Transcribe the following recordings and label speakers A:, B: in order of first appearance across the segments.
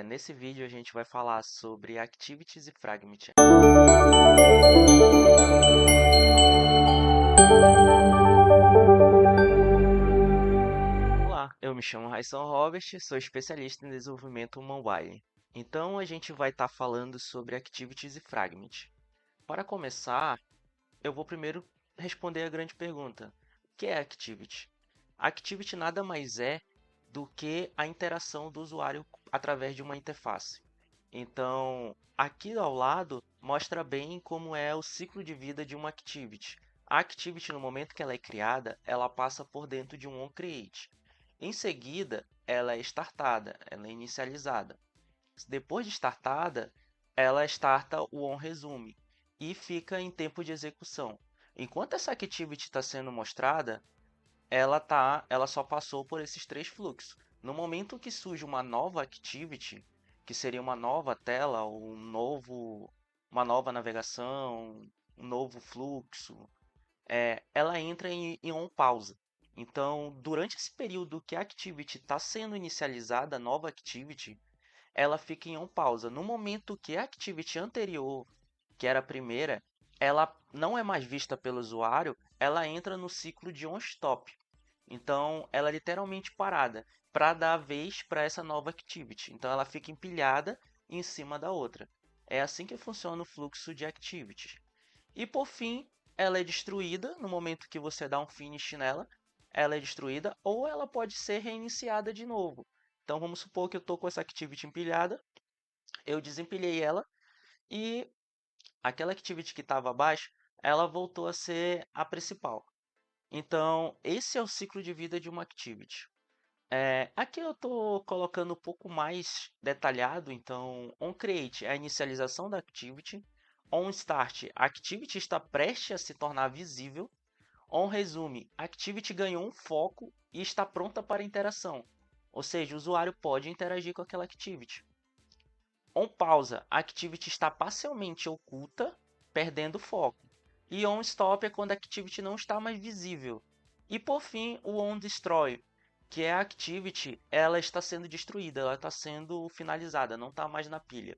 A: Nesse vídeo a gente vai falar sobre Activities e Fragment. Olá, eu me chamo Raison Robert, sou especialista em desenvolvimento mobile. Então a gente vai estar falando sobre Activities e Fragment. Para começar, eu vou primeiro responder a grande pergunta: o que é Activity? Activity nada mais é do que a interação do usuário através de uma interface. Então, aqui ao lado mostra bem como é o ciclo de vida de uma activity. A activity, no momento que ela é criada, ela passa por dentro de um onCreate. Em seguida, ela é startada, ela é inicializada. Depois de startada, ela starta o onResume e fica em tempo de execução. Enquanto essa activity está sendo mostrada, ela só passou por esses três fluxos. No momento que surge uma nova activity, que seria uma nova tela, uma nova navegação, um novo fluxo, ela entra em on pausa. Então, durante esse período que a activity está sendo inicializada, a nova activity, ela fica em on pausa. No momento que a activity anterior, que era a primeira, ela não é mais vista pelo usuário, ela entra no ciclo de on stop. Então, ela é literalmente parada para dar vez para essa nova activity. Então, ela fica empilhada em cima da outra. É assim que funciona o fluxo de activities. E por fim, ela é destruída no momento que você dá um finish nela. Ela é destruída ou ela pode ser reiniciada de novo. Então, vamos supor que eu estou com essa activity empilhada, eu desempilhei ela e aquela activity que estava abaixo, ela voltou a ser a principal. Então, esse é o ciclo de vida de uma activity. Aqui eu estou colocando um pouco mais detalhado, então, onCreate é a inicialização da activity, onStart, a activity está prestes a se tornar visível, onResume, a activity ganhou um foco e está pronta para interação, ou seja, o usuário pode interagir com aquela activity. OnPausa, a activity está parcialmente oculta, perdendo foco. E onStop é quando a activity não está mais visível. E por fim, o onDestroy, que é a activity, ela está sendo destruída, ela está sendo finalizada, não está mais na pilha.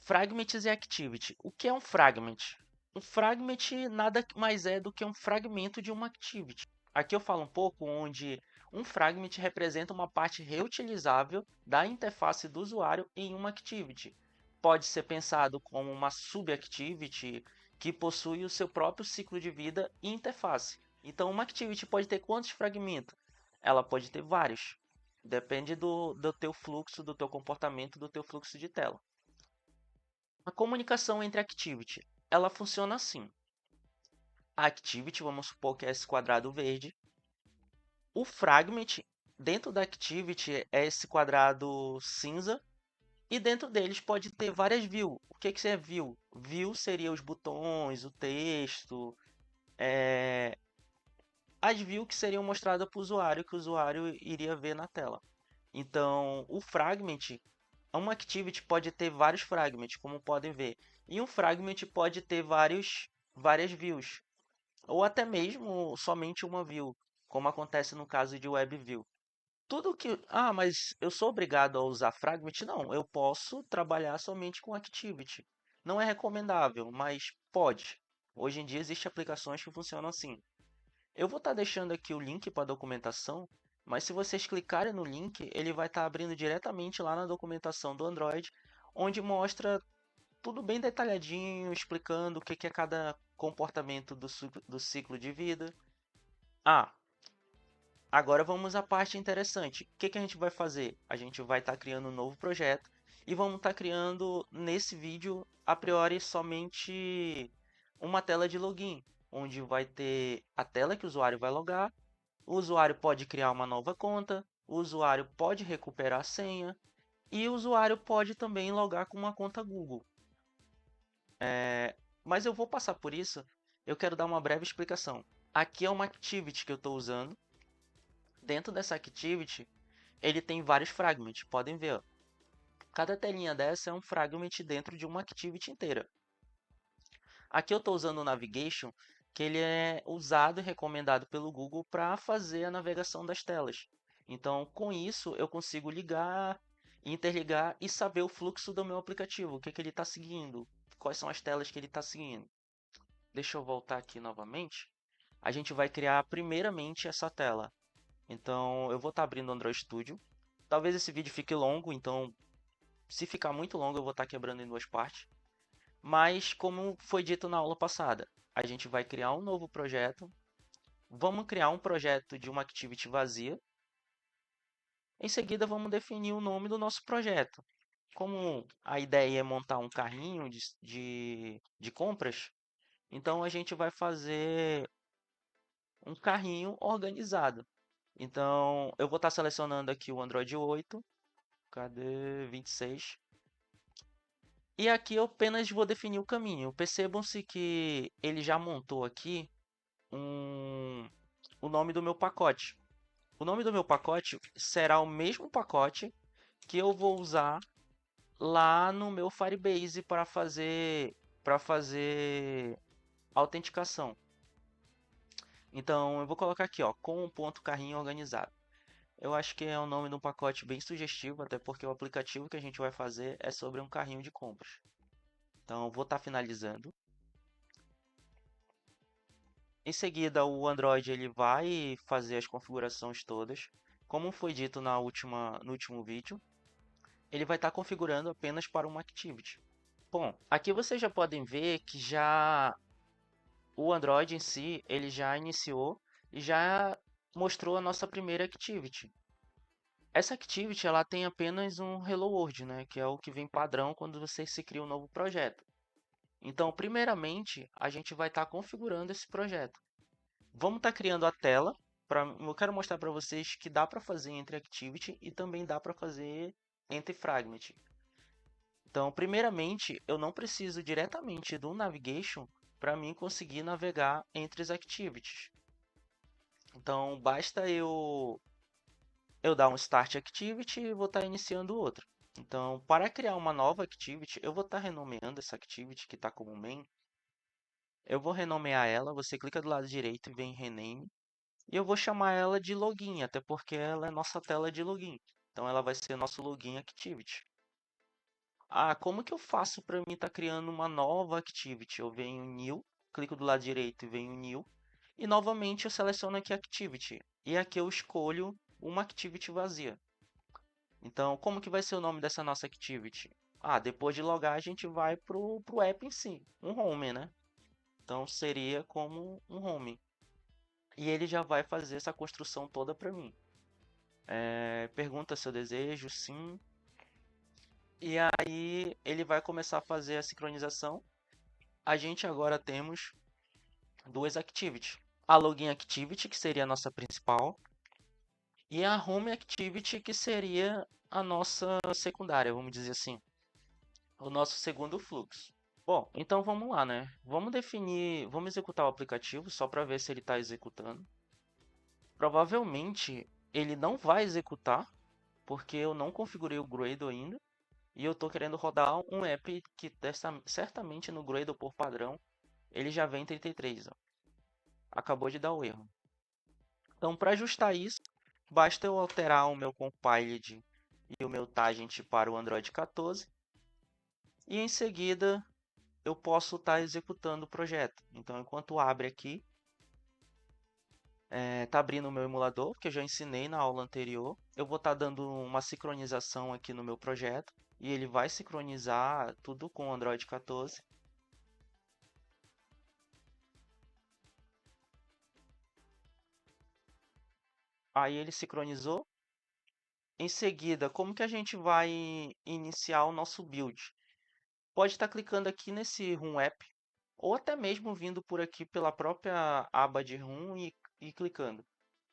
A: Fragments e Activity. O que é um fragment? Um fragment nada mais é do que um fragmento de uma activity. Aqui eu falo um pouco onde um fragment representa uma parte reutilizável da interface do usuário em uma activity. Pode ser pensado como uma subactivity que possui o seu próprio ciclo de vida e interface. Então, uma activity pode ter quantos fragmentos? Ela pode ter vários. Depende do teu fluxo, do teu comportamento, do teu fluxo de tela. A comunicação entre activity, ela funciona assim. A activity, vamos supor que é esse quadrado verde. O fragment dentro da activity é esse quadrado cinza. E dentro deles pode ter várias views. O que é view? View seria os botões, o texto, as views que seriam mostradas para o usuário, que o usuário iria ver na tela. Então, o fragment, uma activity pode ter vários fragments, como podem ver. E um fragment pode ter várias views. Ou até mesmo somente uma view, como acontece no caso de WebView. Tudo que. Ah, mas eu sou obrigado a usar Fragment? Não, eu posso trabalhar somente com Activity. Não é recomendável, mas pode. Hoje em dia existem aplicações que funcionam assim. Eu vou estar deixando aqui o link para a documentação, mas se vocês clicarem no link, ele vai estar abrindo diretamente lá na documentação do Android, onde mostra tudo bem detalhadinho, explicando o que é cada comportamento do ciclo de vida. Ah, agora vamos à parte interessante. O que a gente vai fazer? A gente vai estar criando um novo projeto e vamos estar criando nesse vídeo, a priori, somente uma tela de login, onde vai ter a tela que o usuário vai logar, o usuário pode criar uma nova conta, o usuário pode recuperar a senha e o usuário pode também logar com uma conta Google. Mas eu vou passar por isso, eu quero dar uma breve explicação. Aqui é uma activity que eu estou usando. Dentro dessa activity, ele tem vários fragments, podem ver. Ó. Cada telinha dessa é um fragment dentro de uma activity inteira. Aqui eu estou usando o Navigation, que ele é usado e recomendado pelo Google para fazer a navegação das telas. Então, com isso, eu consigo ligar interligar e saber o fluxo do meu aplicativo, o que que ele está seguindo, quais são as telas que ele está seguindo. Deixa eu voltar aqui novamente. A gente vai criar primeiramente essa tela. Então eu vou estar abrindo o Android Studio. Talvez esse vídeo fique longo, então se ficar muito longo eu vou estar quebrando em duas partes. Mas como foi dito na aula passada, a gente vai criar um novo projeto. Vamos criar um projeto de uma activity vazia. Em seguida vamos definir o nome do nosso projeto. Como a ideia é montar um carrinho de compras, então a gente vai fazer um carrinho organizado. Então eu vou estar selecionando aqui o Android 8, cadê 26? E aqui eu apenas vou definir o caminho. Percebam-se que ele já montou aqui um, o nome do meu pacote. O nome do meu pacote será o mesmo pacote que eu vou usar lá no meu Firebase para fazer autenticação. Então eu vou colocar aqui, ó, com um ponto carrinho organizado. Eu acho que é um nome de um pacote bem sugestivo, até porque o aplicativo que a gente vai fazer é sobre um carrinho de compras. Então eu vou estar finalizando. Em seguida, o Android ele vai fazer as configurações todas. Como foi dito no último vídeo, ele vai estar configurando apenas para uma activity. Bom, aqui vocês já podem ver que já o Android em si, ele já iniciou e já mostrou a nossa primeira activity. Essa activity ela tem apenas um Hello World, né, que é o que vem padrão quando você se cria um novo projeto. Então, primeiramente, a gente vai estar configurando esse projeto. Vamos estar criando a tela. Eu quero mostrar para vocês que dá para fazer entre Activity e também dá para fazer entre Fragment. Então, primeiramente, eu não preciso diretamente do Navigation para mim conseguir navegar entre as Activities. Então, basta eu dar um Start Activity e vou estar iniciando outra. Então, para criar uma nova Activity, eu vou estar renomeando essa Activity que está como main. Eu vou renomear ela, você clica do lado direito e vem Rename. E eu vou chamar ela de login, até porque ela é nossa tela de login. Então ela vai ser nosso login activity. Ah, como que eu faço para mim estar criando uma nova activity? Eu venho em New, clico do lado direito e venho em New. E novamente eu seleciono aqui Activity. E aqui eu escolho uma Activity vazia. Então, como que vai ser o nome dessa nossa Activity? Ah, depois de logar a gente vai pro app em si, um Home, né? Então seria como um Home. E ele já vai fazer essa construção toda para mim. Pergunta seu desejo, sim. E aí ele vai começar a fazer a sincronização. A gente agora temos duas activities. A Login Activity, que seria a nossa principal, e a Home Activity, que seria a nossa secundária, vamos dizer assim, o nosso segundo fluxo. Bom, então vamos lá, né? Vamos executar o aplicativo só para ver se ele está executando. Provavelmente ele não vai executar, porque eu não configurei o Gradle ainda. E eu estou querendo rodar um app que certamente no Gradle por padrão ele já vem 33. Ó. Acabou de dar o erro. Então, para ajustar isso, basta eu alterar o meu compiled e o meu tagent para o Android 14. E em seguida eu posso estar executando o projeto. Então, enquanto abre aqui, está abrindo o meu emulador, que eu já ensinei na aula anterior. Eu vou estar dando uma sincronização aqui no meu projeto. E ele vai sincronizar tudo com o Android 14. Aí ele sincronizou. Em seguida, como que a gente vai iniciar o nosso build? Pode estar clicando aqui nesse Room App, ou até mesmo vindo por aqui pela própria aba de Room e clicando.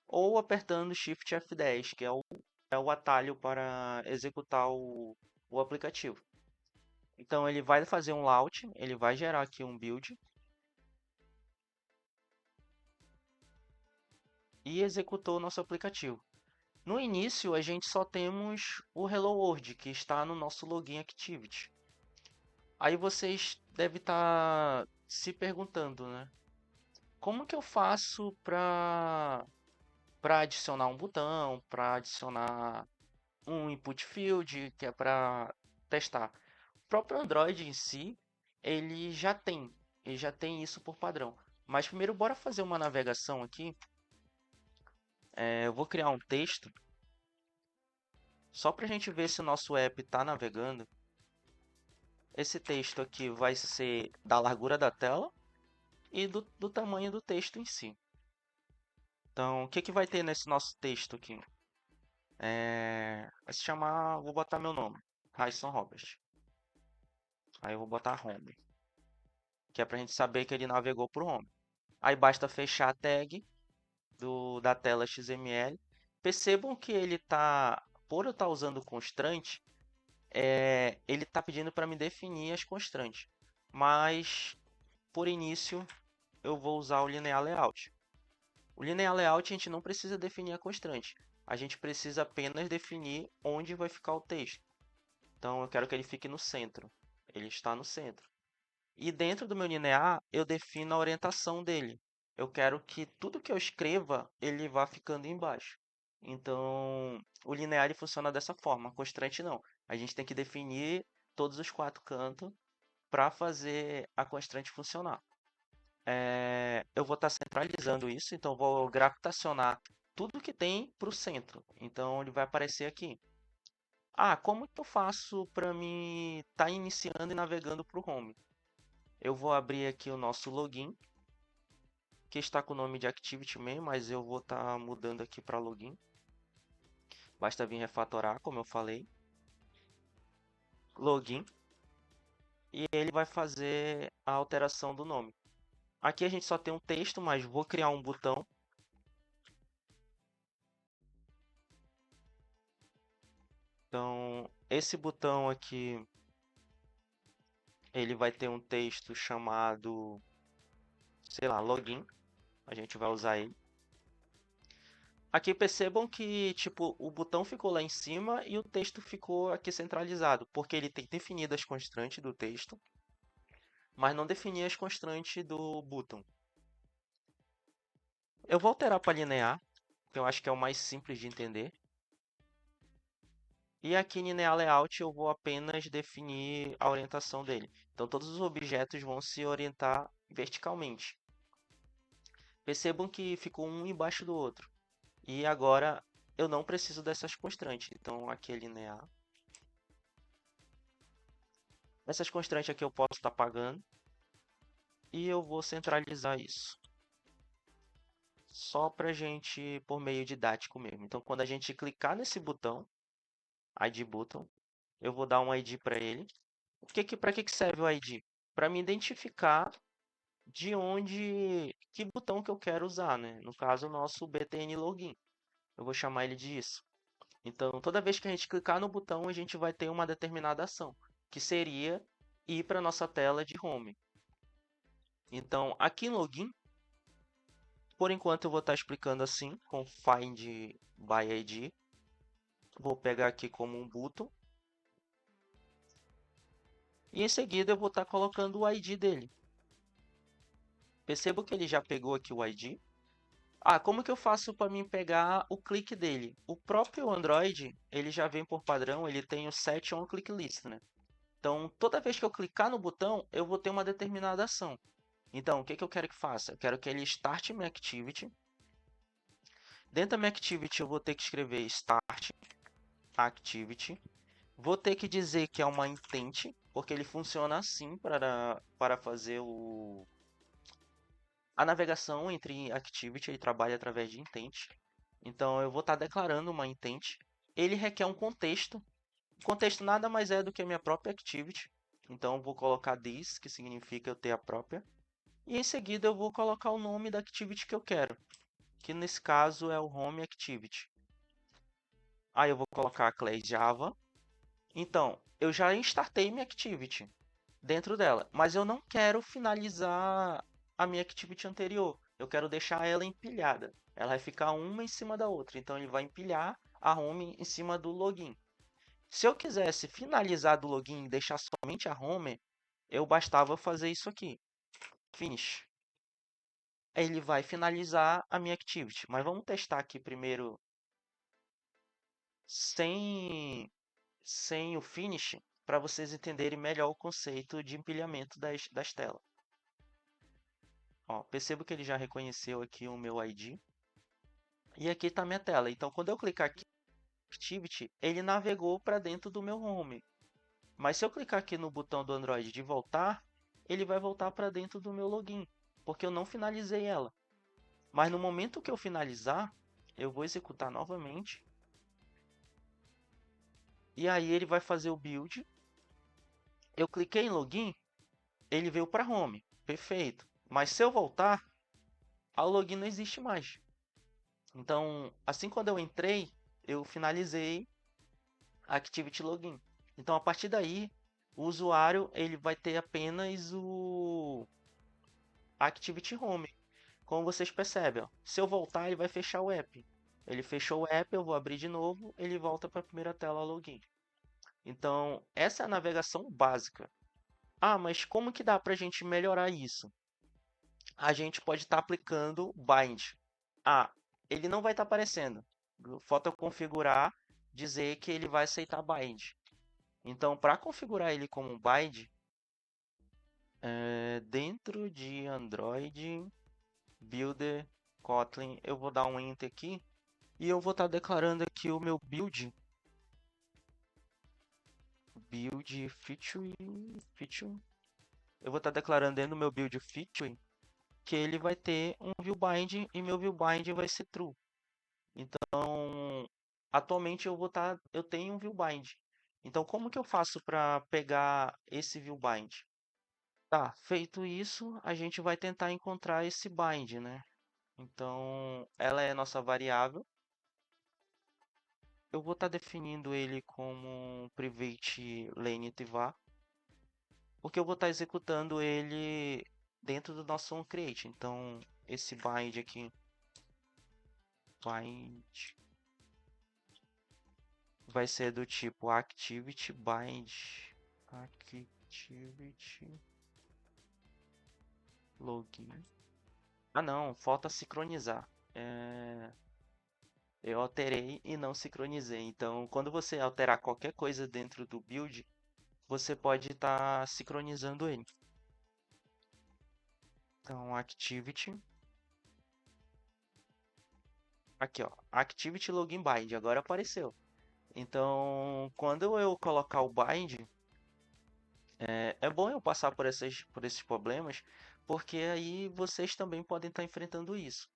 A: Ou apertando Shift F10, que é o atalho para executar o aplicativo. Então ele vai fazer um launch, ele vai gerar aqui um build e executou o nosso aplicativo. No início, a gente só temos o Hello World, que está no nosso Login Activity. Aí vocês devem estar se perguntando, né? Como que eu faço para adicionar um botão, para adicionar um input field, que é para testar. O próprio Android em si, ele já tem, ele já tem isso por padrão. Mas primeiro, bora fazer uma navegação aqui. Eu vou criar um texto só para a gente ver se o nosso app está navegando. Esse texto aqui vai ser da largura da tela e do tamanho do texto em si. Então, o que que vai ter nesse nosso texto aqui? Vai se chamar, vou botar meu nome, Raison Robert. Aí eu vou botar home, que é para a gente saber que ele navegou para o home. Aí basta fechar a tag da tela XML. Percebam que ele tá, por eu estar usando constante, ele está pedindo para me definir as constantes. Mas, por início, eu vou usar o linear layout. O linear layout a gente não precisa definir a constante. A gente precisa apenas definir onde vai ficar o texto. Então, eu quero que ele fique no centro. Ele está no centro. E dentro do meu linear, eu defino a orientação dele. Eu quero que tudo que eu escreva, ele vá ficando embaixo. Então, o linear ele funciona dessa forma, constante não. A gente tem que definir todos os quatro cantos para fazer a constante funcionar. Eu vou estar centralizando isso, então vou gravitacionar tudo que tem para o centro. Então, ele vai aparecer aqui. Ah, como que eu faço para mim estar iniciando e navegando para o home? Eu vou abrir aqui o nosso login, que está com o nome de Activity mesmo, mas eu vou estar mudando aqui para login. Basta vir refatorar, como eu falei. Login. E ele vai fazer a alteração do nome. Aqui a gente só tem um texto, mas vou criar um botão. Então, esse botão aqui, ele vai ter um texto chamado, sei lá, login. A gente vai usar ele. Aqui percebam que, tipo, o botão ficou lá em cima e o texto ficou aqui centralizado, porque ele tem definido as constantes do texto, mas não definia as constantes do botão. Eu vou alterar para linear, que eu acho que é o mais simples de entender. E aqui em linear layout eu vou apenas definir a orientação dele. Então todos os objetos vão se orientar verticalmente. Percebam que ficou um embaixo do outro. E agora eu não preciso dessas constantes. Então aqui é linear. Essas constantes aqui eu posso estar apagando. E eu vou centralizar isso. Só para gente, por meio didático mesmo. Então quando a gente clicar nesse botão, ID button, eu vou dar um ID para ele. Para que serve o ID? Para me identificar de onde, que botão que eu quero usar, né? No caso, o nosso BTN Login. Eu vou chamar ele disso. Então, toda vez que a gente clicar no botão, a gente vai ter uma determinada ação, que seria ir para a nossa tela de home. Então, aqui em Login, por enquanto eu vou estar explicando assim, com Find by ID. Vou pegar aqui como um botão. E em seguida eu vou estar colocando o ID dele. Percebo que ele já pegou aqui o ID. Ah, como que eu faço para mim pegar o clique dele? O próprio Android, ele já vem por padrão, ele tem o set on click list, né? Então, toda vez que eu clicar no botão, eu vou ter uma determinada ação. Então, o que que eu quero que faça? Eu quero que ele start minha activity. Dentro da minha activity, eu vou ter que escrever start activity. Vou ter que dizer que é uma intent, porque ele funciona assim para fazer a navegação entre activity, ele trabalha através de intent. Então eu vou estar declarando uma intent. Ele requer um contexto. O contexto nada mais é do que a minha própria activity. Então eu vou colocar this, que significa eu ter a própria. E em seguida eu vou colocar o nome da activity que eu quero, que nesse caso é o home activity. Aí eu vou colocar a class Java. Então, eu já startei minha activity dentro dela, mas eu não quero finalizar a minha activity anterior. Eu quero deixar ela empilhada. Ela vai ficar uma em cima da outra. Então ele vai empilhar a home em cima do login. Se eu quisesse finalizar do login e deixar somente a home, eu bastava fazer isso aqui. Finish. Ele vai finalizar a minha activity. Mas vamos testar aqui primeiro sem, sem o finish, para vocês entenderem melhor o conceito de empilhamento das telas. Ó, percebo que ele já reconheceu aqui o meu ID. E aqui está minha tela. Então, quando eu clicar aqui em Activity, ele navegou para dentro do meu home. Mas se eu clicar aqui no botão do Android de voltar, ele vai voltar para dentro do meu login, porque eu não finalizei ela. Mas no momento que eu finalizar, eu vou executar novamente. E aí ele vai fazer o build. Eu cliquei em login, ele veio para home. Perfeito. Mas se eu voltar, a login não existe mais. Então, assim quando eu entrei, eu finalizei a Activity Login. Então, a partir daí, o usuário ele vai ter apenas o Activity Home. Como vocês percebem, ó, se eu voltar, ele vai fechar o app. Ele fechou o app, eu vou abrir de novo, ele volta para a primeira tela login. Então, essa é a navegação básica. Ah, mas como que dá para a gente melhorar isso? A gente pode estar aplicando bind. Ah, ele não vai estar aparecendo. Falta eu configurar, dizer que ele vai aceitar bind. Então, para configurar ele como um bind, dentro de Android Builder Kotlin, eu vou dar um enter aqui e eu vou estar declarando aqui o meu build feature. Eu vou estar declarando dentro do meu build feature que ele vai ter um view bind e meu view bind vai ser true. Então, atualmente eu tenho um view bind. Então, como que eu faço para pegar esse view bind? Tá, feito isso, a gente vai tentar encontrar esse bind, né? Então, ela é nossa variável. Eu vou estar definindo ele como private length porque eu vou estar executando ele dentro do nosso onCreate. Então, esse bind aqui, bind, vai ser do tipo activity bind, activity login. Ah, não, falta sincronizar. Eu alterei e não sincronizei. Então, quando você alterar qualquer coisa dentro do build, você pode estar sincronizando ele. Então, activity. Aqui, ó. Activity login bind. Agora apareceu. Então, quando eu colocar o bind, é bom eu passar por esses problemas, porque aí vocês também podem estar enfrentando isso.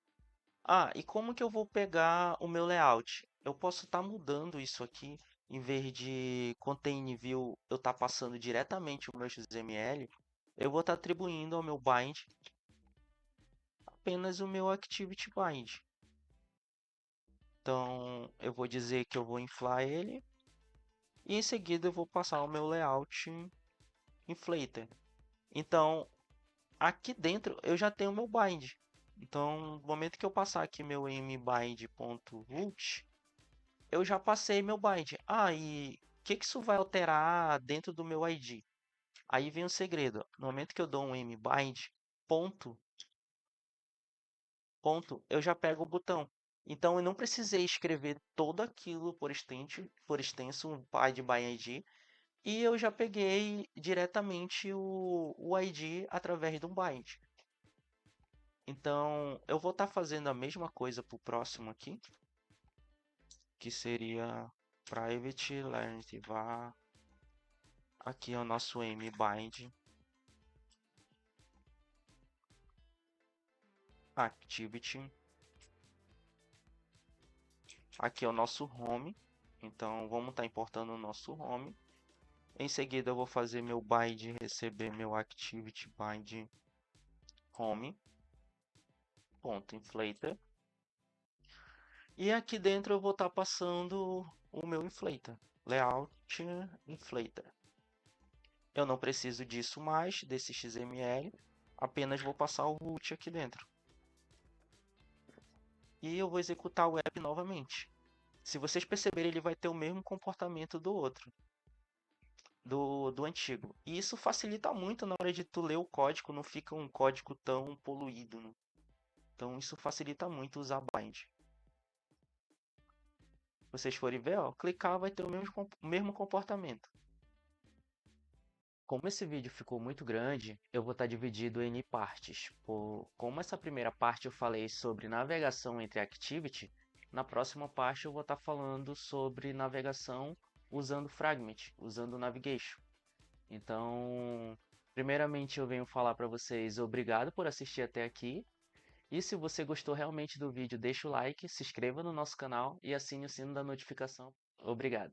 A: Ah, e como que eu vou pegar o meu layout? Eu posso estar mudando isso aqui, em vez de contain view eu estar passando diretamente o meu XML, eu vou estar atribuindo ao meu bind apenas o meu activity bind. Então, eu vou dizer que eu vou inflar ele e em seguida eu vou passar o meu layout inflator. Então, aqui dentro eu já tenho o meu bind. Então, no momento que eu passar aqui meu mbind.root, eu já passei meu bind. Ah, e o que isso vai alterar dentro do meu ID? Aí vem o segredo. No momento que eu dou um mbind, ponto, ponto, eu já pego o botão. Então eu não precisei escrever todo aquilo por extenso, um bind by ID, e eu já peguei diretamente o ID através de um bind. Então eu vou estar fazendo a mesma coisa para o próximo aqui, que seria private length var. Aqui é o nosso mbind activity. Aqui é o nosso home. Então vamos estar importando o nosso home. Em seguida eu vou fazer meu bind receber meu activity bind home ponto inflator. E aqui dentro eu vou estar passando o meu inflator, layout inflator. Eu não preciso disso mais, desse XML, apenas vou passar o root aqui dentro. E eu vou executar o app novamente. Se vocês perceberem, ele vai ter o mesmo comportamento do outro, do antigo. E isso facilita muito na hora de tu ler o código, não fica um código tão poluído, né? Então isso facilita muito usar bind. vocês forem ver, ó, clicar vai ter o mesmo comportamento. Como esse vídeo ficou muito grande, eu vou estar dividido em partes. Como essa primeira parte eu falei sobre navegação entre Activity, na próxima parte eu vou estar falando sobre navegação usando Fragment, usando Navigation. Então, primeiramente eu venho falar para vocês obrigado por assistir até aqui. E se você gostou realmente do vídeo, deixa o like, se inscreva no nosso canal e assine o sino da notificação. Obrigado.